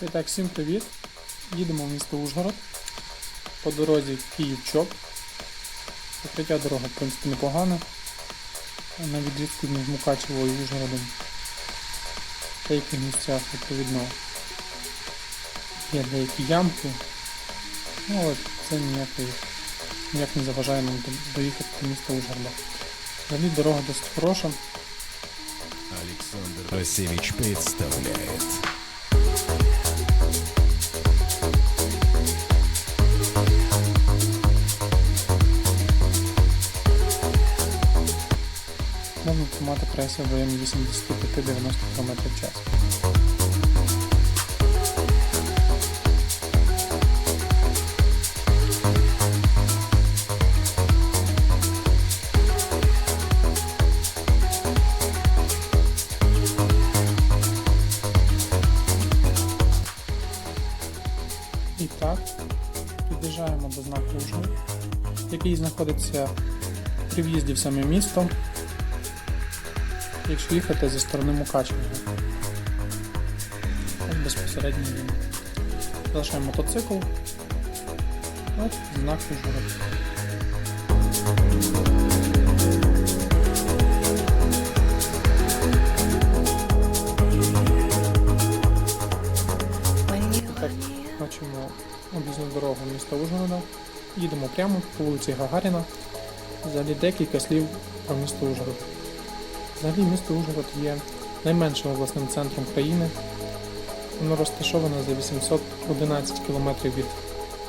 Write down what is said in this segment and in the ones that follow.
І так, всім привіт! Їдемо в місто Ужгород. По дорозі Київ-Чоп. Покриття дороги, в принципі, непогане. На відрізку між Мукачевою і Ужгородом в деяких місцях, відповідно, є деякі ямки. Ну, але це ніяк не заважає нам доїхати до міста Ужгорода. Взагалі дорога досить хороша. Александр Росевич представляет. Можна тримати преси в районі 85-90 км в час. І так, під'їжджаємо до знаку Ужгород, який знаходиться при в'їзді в саме місто, якщо їхати зі сторони Мукачева. Ось безпосередньо він. Залишаємо мотоцикл. От знак Ужгород. Так, бачимо об'їзну дорогу міста Ужгорода. Їдемо прямо по вулиці Гагаріна. Взагалі декілька слів про місто Ужгород. Взагалі місто Ужгород є найменшим обласним центром країни. Воно розташоване за 811 км від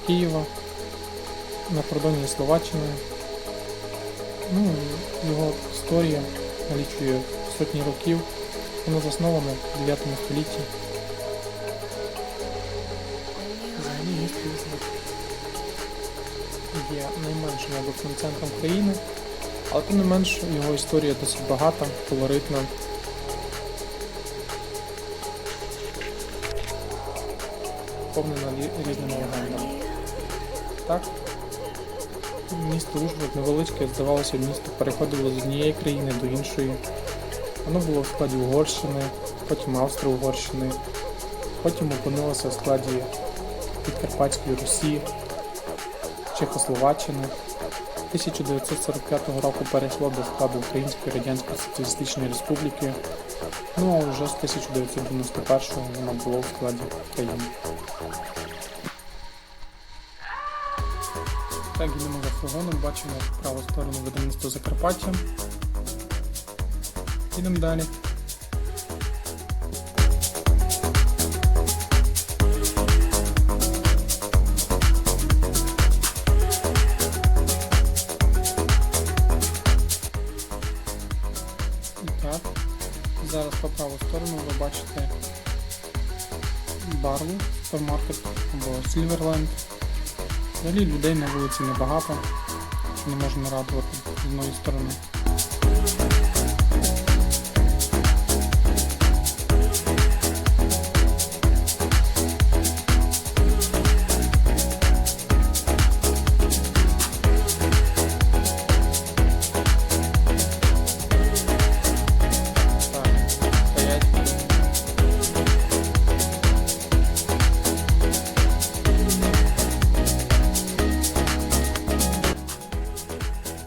Києва, на кордоні з Словаччиною. Його історія налічує сотні років. Воно засноване в 9 столітті. Взагалі місто Ужгород є найменшим обласним центром країни. Але тим не менш, його історія досить багата, колоритна. Повнена різними легендами. Так, місто Ужгород невеличке, здавалося, місто переходило з однієї країни до іншої. Воно було в складі Угорщини, потім Австро-Угорщини, потім опинилося в складі Підкарпатської Русі, Чехословаччини. 1945 року перейшло до складу Української Радянської Соціалістичної Республіки, а вже з 1991 воно було в складі країни. Так, йдемо за фургоном, бачимо праву сторону видавництва Закарпаття. Йдемо далі. Зараз по праву сторону ви бачите Барлу, супермаркет або Сільверленд. Взагалі людей на вулиці небагато, що не можна радувати з одної сторони.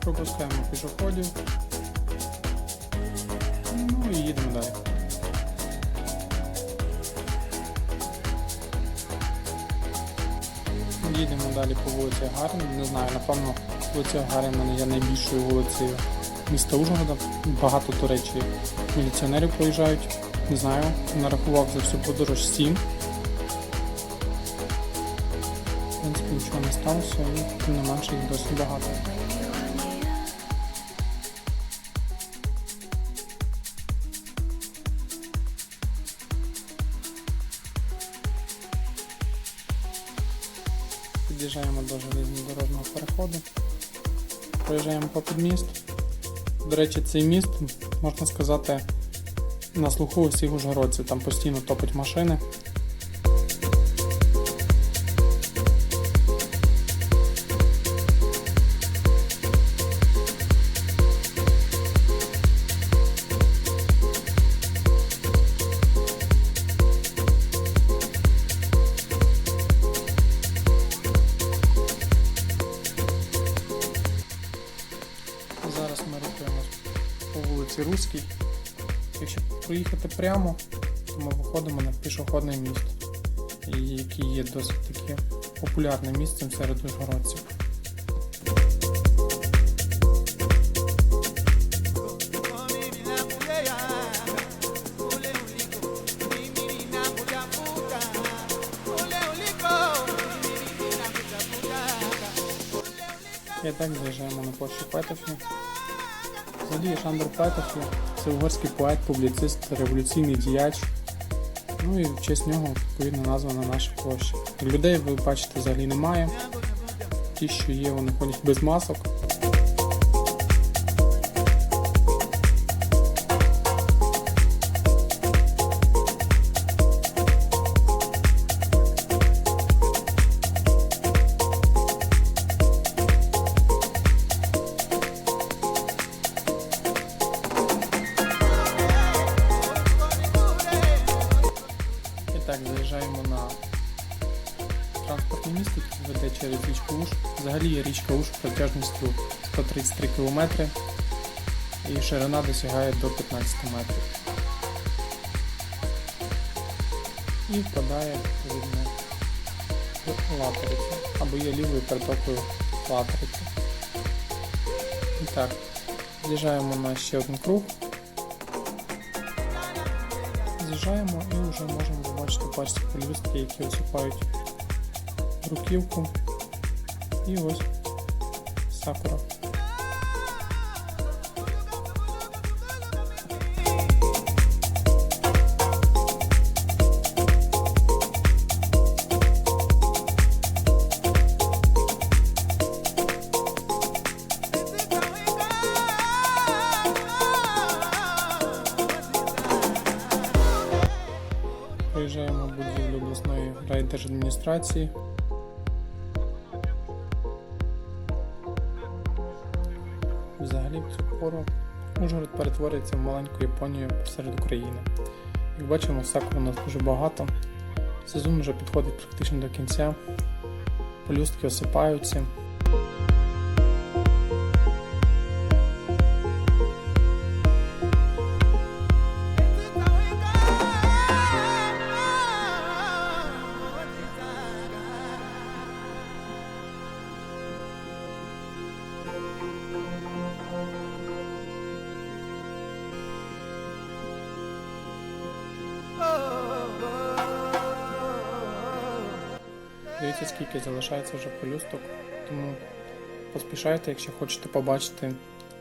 Пропускаємо пішоходів. І їдемо далі. Їдемо далі по вулиці Гагаріна. Не знаю, напевно, вулиця Гагаріна є найбільшою вулицею міста Ужгорода. Багато, до речі, міліціонерів проїжджають. Не знаю, нарахував за всю подорож 7. В принципі, нічого не сталося, і тим не менше їх досить багато. Під'їжджаємо до железнодорожного переходу, проїжджаємо попід міст. До речі, цей міст, можна сказати, на слуху усіх ужгородців, там постійно топить машини. Подільський. Якщо проїхати прямо, то ми виходимо на пішохідне місто, яке є досить таки популярним місцем серед ужгородців. І так заїжджаємо на площу Петефі. Взагалі Шандор Петефі – це угорський поет, публіцист, революційний діяч. Ну і в честь нього відповідно названа наша площа. Людей, ви бачите, взагалі немає. Ті, що є, вони ходять без масок. Так, заїжджаємо на транспортне місто, яке веде через річку Уж. Взагалі є річка Уж протяжністю 133 км і ширина досягає до 15 метрів. І впадає відповідно в Латерицю, або є лівою притокою Латериці. І так, з'їжджаємо на ще один круг. З'їжджаємо і вже можемо побачити пачці пелюстки, які осипають бруківку. І ось сакура. Приїжджаємо в будівлю обласної райдержадміністрації. Взагалі в цю пору Ужгород перетворюється в маленьку Японію посеред України. Як бачимо, сакур у нас дуже багато. Сезон вже підходить практично до кінця. Пелюстки осипаються. Дивіться, скільки залишається вже пелюсток, тому поспішайте, якщо хочете побачити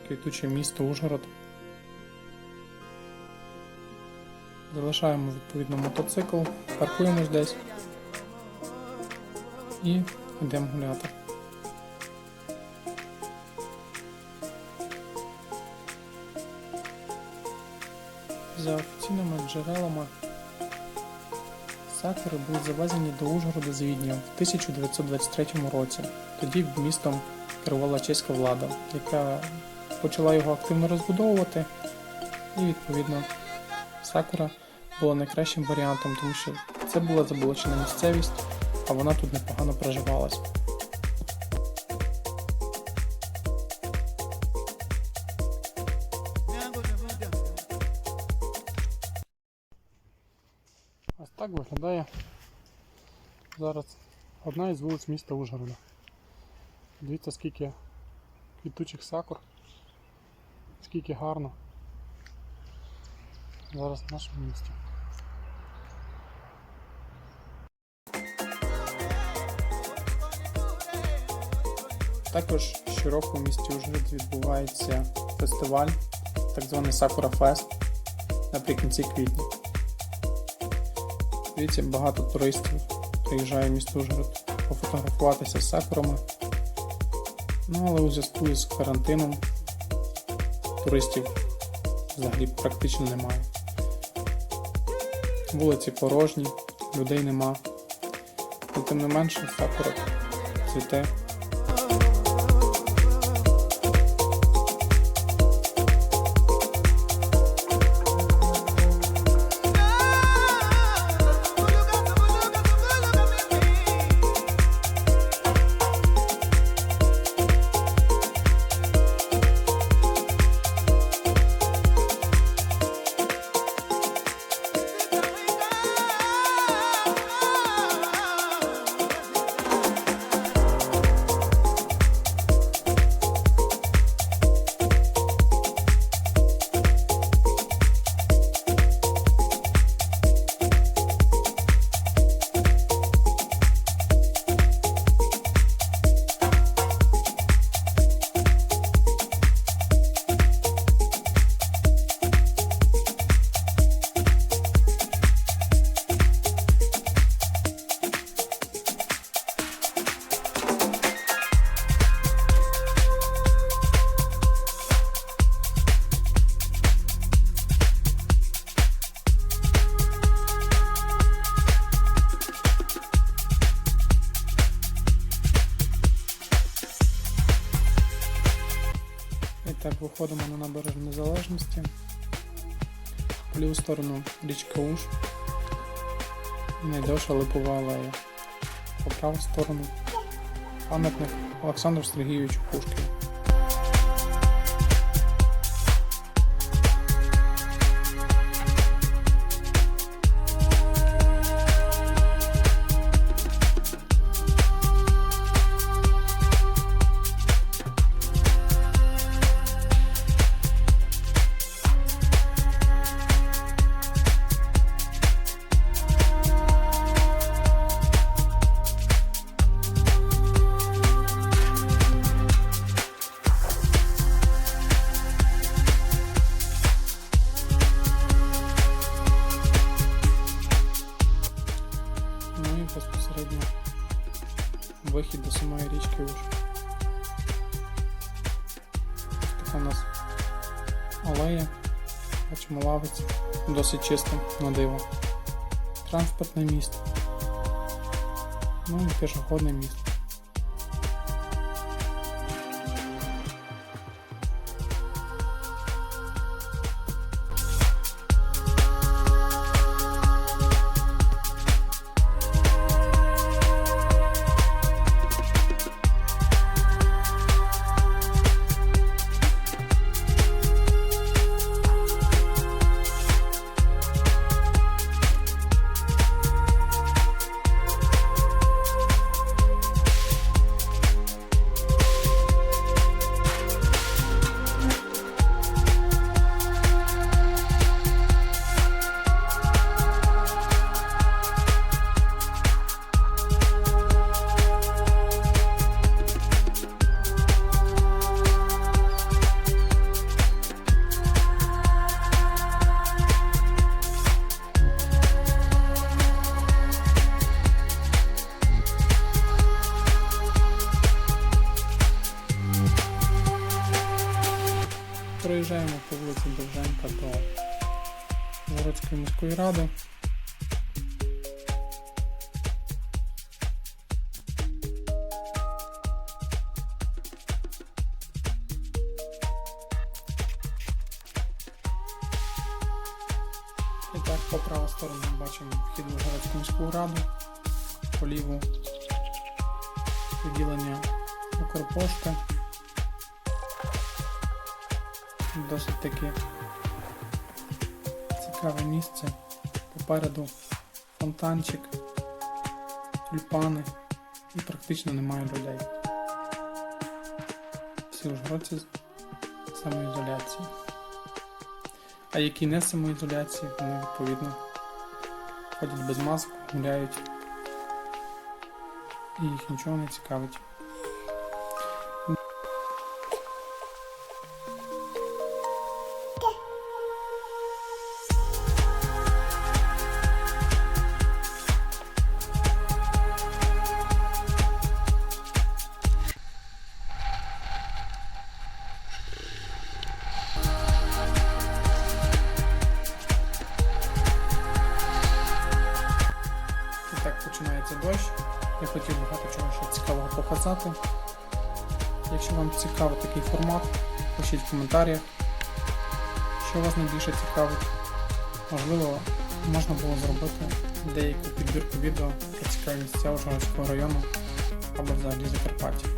квітуче місто Ужгород. Залишаємо відповідно мотоцикл, паркуємось десь і йдемо гуляти. За офіційними джерелами, сакури були завезені до Ужгорода з Відня в 1923 році. Тоді містом керувала чеська влада, яка почала його активно розбудовувати, і відповідно сакура була найкращим варіантом, тому що це була заболочена місцевість, а вона тут непогано проживалась. Ось так виглядає зараз одна із вулиць міста Ужгорода. Дивіться, скільки квітучих сакур, скільки гарно зараз в нашому місті. Також щороку в місті Ужгород відбувається фестиваль, так званий Sakura Fest, наприкінці квітня. Дивіться, багато туристів приїжджає в місто Ужгород пофотографуватися з сакурами. Ну, але у зв'язку з карантином туристів взагалі практично немає. Вулиці порожні, людей нема. І тим не менше сакура цвіте. виходимо на набережну Незалежності. По ліву сторону річка Уж. Найдовша липова алея. По праву сторону пам'ятник Олександру Сергійовичу Пушкіну. Ну і безпосередньо вихід до самої річки Уж. Така у нас алея, бачимо лавиці, досить чисто, на диво. Транспортне місто. Ну і пішохідне місто. Проїжджаємо по вулиці Довженка до Ужгородської міської ради. І так, по праву сторону бачимо вхід в Ужгородську міську раду, по ліву відділення Укрпошти. Досить таки цікаве місце. Попереду фонтанчик, тюльпани і практично немає людей. Всі ужгородці з самоізоляції. А які не з самоізоляції, вони відповідно ходять без масок, гуляють і їх нічого не цікавить. І так починається дощ. Я хотів багато чого ще цікавого показати. Якщо вам цікавий такий формат, пишіть в коментарях, що вас найбільше цікавить. Можливо, можна було зробити деяку підбірку відео про цікаві місця Ужгородського району або взагалі Закарпаття.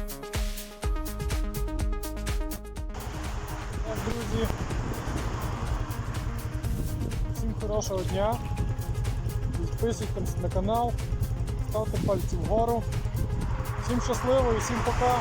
Так, друзі, всім хорошого дня, підписуйтесь на канал, ставте пальці вгору, всім щасливо і всім пока!